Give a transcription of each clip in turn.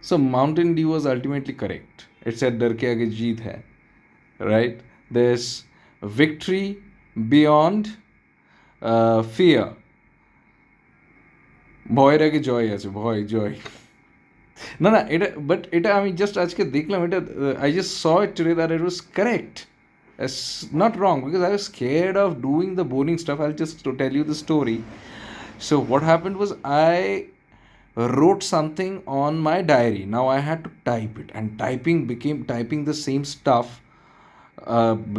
So Mountain Dew was ultimately correct. It said डर के आगे जीत है, right? There's victory beyond fear. ভয়ের আগে জয় আছে, ভয় জয়। না না এটা, বাট এটা আমি জাস্ট আজকে দেখলাম, এটা I just saw it today that it was correct. It's not wrong because I was scared of doing the boring stuff. I'll just to tell you the story. So what happened was I wrote something on my diary. Now I had to type it, and typing became typing the same stuff,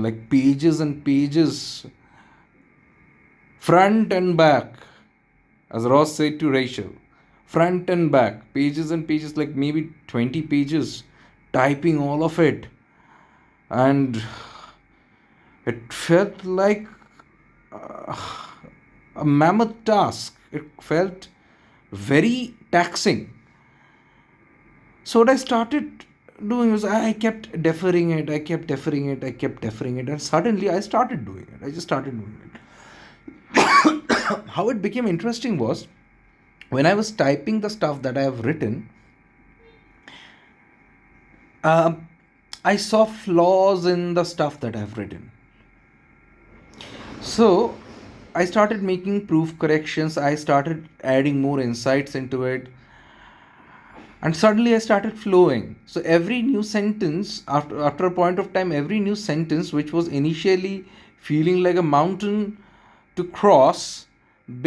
like pages and pages, front and back, as Ross said to Rachel, front and back, pages and pages, like maybe 20 pages, typing all of it. And it felt like a mammoth task. It felt very taxing. So what I started doing was I kept deferring it, I kept deferring it, I kept deferring it, and suddenly I started doing it. I just started doing it. How it became interesting was when I was typing the stuff that I have written, I saw flaws in the stuff that I've written. So I started making proof corrections, I started adding more insights into it, and suddenly I started flowing. So every new sentence, after a point of time, every new sentence which was initially feeling like a mountain to cross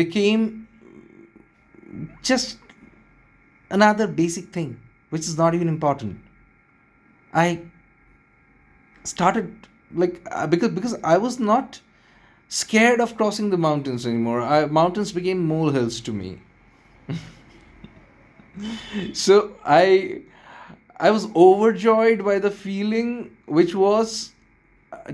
became just another basic thing which is not even important. I started like because I was not scared of crossing the mountains anymore. Mountains became molehills to me. So I was overjoyed by the feeling which was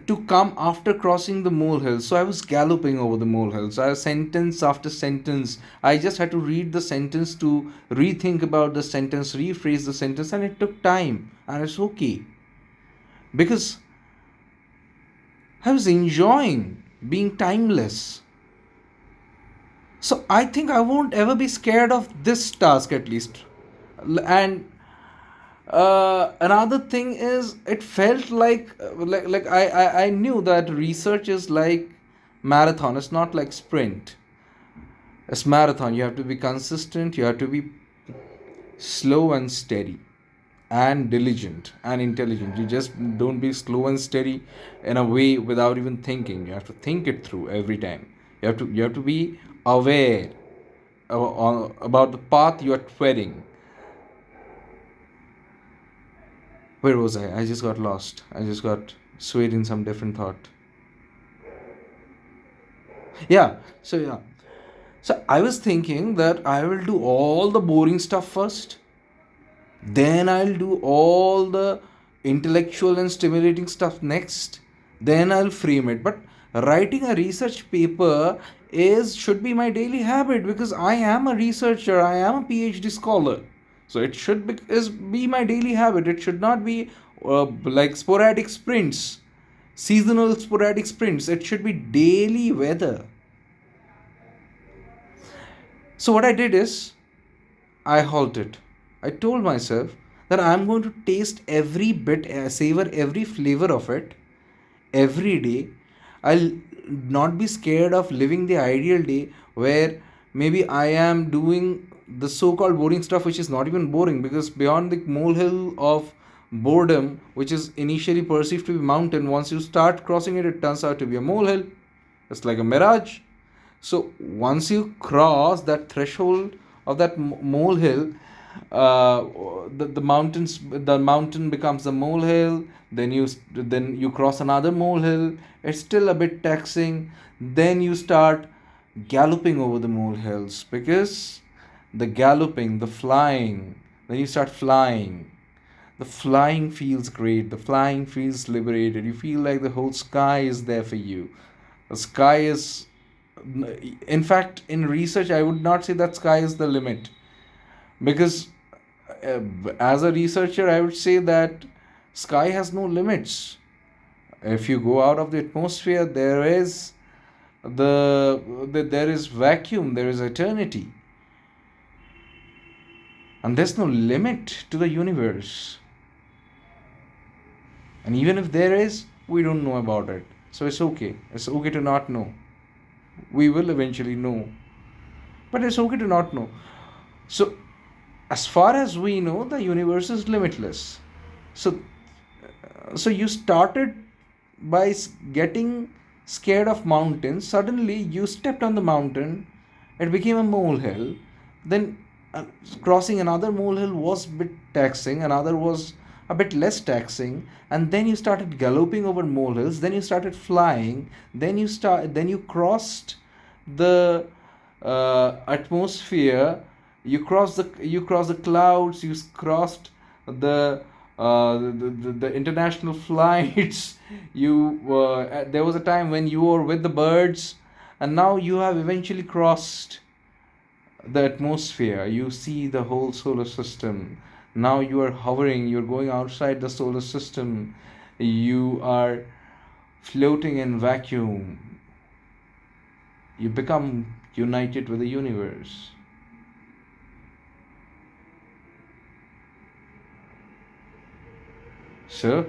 to come after crossing the molehills. So I was galloping over the molehills. Sentence after sentence, I just had to read the sentence to rethink about the sentence, rephrase the sentence, and it took time, and it's okay because I was enjoying being timeless. So I think I won't ever be scared of this task, at least. And another thing is, it felt like I knew that research is like marathon. It's not like sprint. It's marathon. You have to be consistent, you have to be slow and steady and diligent and intelligent. You just don't be slow and steady in a way without even thinking. You have to think it through every time. You have to be aware about the path you are treading. Where was I? I just got lost. I just got swayed in some different thought. Yeah. So I was thinking that I will do all the boring stuff first. Then I'll do all the intellectual and stimulating stuff next. Then I'll frame it. But writing a research paper should be my daily habit because I am a researcher. I am a PhD scholar. So it should be my daily habit. It should not be like sporadic sprints, seasonal sporadic sprints. It should be daily weather. So what I did is I halted. I told myself that I'm going to taste every bit, savor every flavor of it every day. I'll not be scared of living the ideal day where maybe I am doing the so called boring stuff, which is not even boring because beyond the molehill of boredom, which is initially perceived to be mountain, once you start crossing it, it turns out to be a molehill. It's like a mirage. So once you cross that threshold of that molehill, the mountain becomes a molehill. Then you cross another molehill. It's still a bit taxing. Then you start galloping over the molehills because the galloping, the flying. Then you start flying. The flying feels great. The flying feels liberated. You feel like the whole sky is there for you. The sky is, in fact, in research, I would not say that sky is the limit because as a researcher, I would say that sky has no limits. If you go out of the atmosphere, there is there is vacuum, there is eternity. And there's no limit to the universe. And even if there is, we don't know about it. So it's okay. It's okay to not know. We will eventually know. But it's okay to not know. So, as far as we know, the universe is limitless. So, so you started by getting scared of mountains. Suddenly, you stepped on the mountain. It became a molehill. Then, crossing another molehill was a bit taxing. Another was a bit less taxing. And then you started galloping over molehills. Then you started flying. Then you crossed the atmosphere. You crossed the clouds. You crossed the the international flights. You there was a time when you were with the birds, and now you have eventually crossed the atmosphere. You see the whole solar system. Now you are hovering. You're going outside the solar system. You are floating in vacuum. You become united with the universe. So,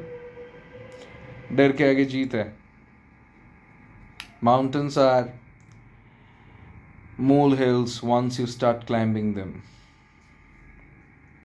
डर के आगे जीत है. Mountains are molehills once you start climbing them.